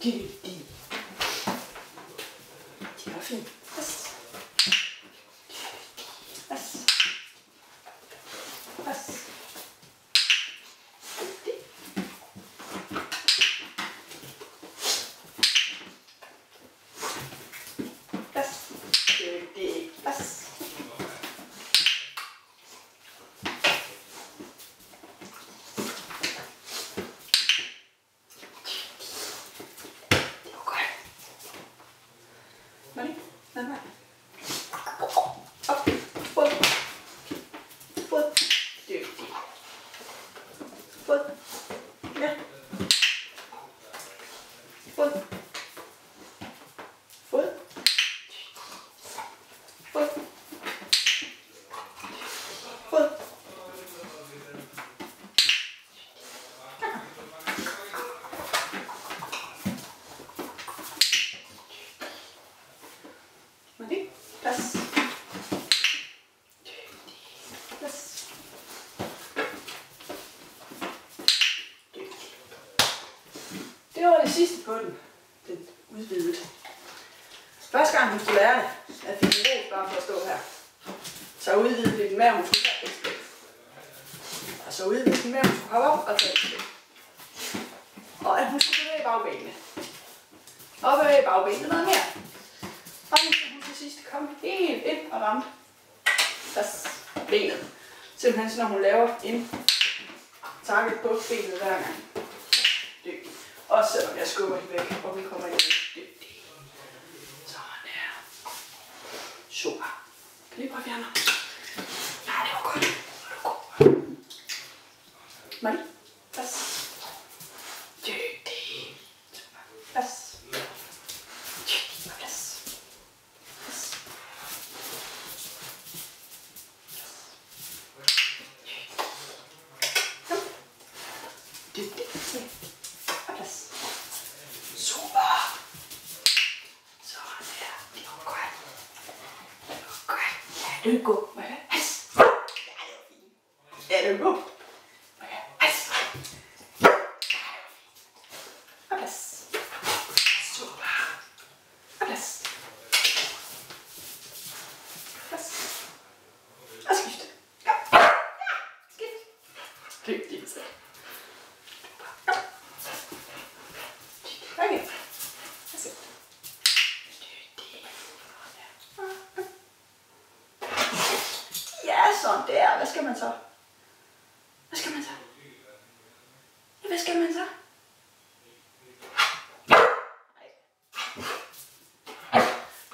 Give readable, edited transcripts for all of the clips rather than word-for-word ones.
Dygtig. Det var fint. Pas. Pas. Pas. Dygtig. Pas. Dygtig. Pas. Money? Not right. Up. Foot. Foot. Dygtig. Foot. Ja. Foot. Foot. Foot. Foot. Money? Pas. Pas. Det var det sidste på den. Den udvidede. Første gang hun skulle lære det, at fik en ros bare for at stå her. Så udvidede vi den med, at hun skulle tage et skridt. Og så udvidede den med, at hun skulle hoppe op og tage et skridt. Og at hun skulle bevæge bagbenene. Og bevæge bagbenene noget mere. Og nu skal hun til sidst komme helt ind og ramme benet. Simpelthen så når hun laver en takket på benet hver gang. Dygtig. Også selvom jeg skubber hende væk, og hun kommer ind. Dygtig. Sådan der. Super. Kan lige prøve at fjerne? Nej, det var godt. Det var godt. Marie. Pas. Dygtig. Super. Pas. Dygtig. Pas. Pas. Kom. Dygtig. Og plads. Super. Sådan der. Det var godt. Det var godt. Ja, det er god. Må jeg høre? Has. Ja, det var fint. Ja, det er god. Må jeg høre? Has. Og plads. Super. Og plads. Plads. Og skift. Ja. Ja. Skift. Dygtig. Okay. That's it. Ja, sådan der. Hvad skal man så? Hvad skal man så? Ja, hvad skal man så?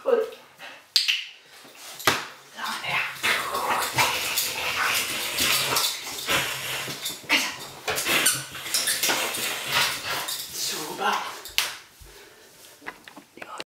Ud. Sådan der. Super.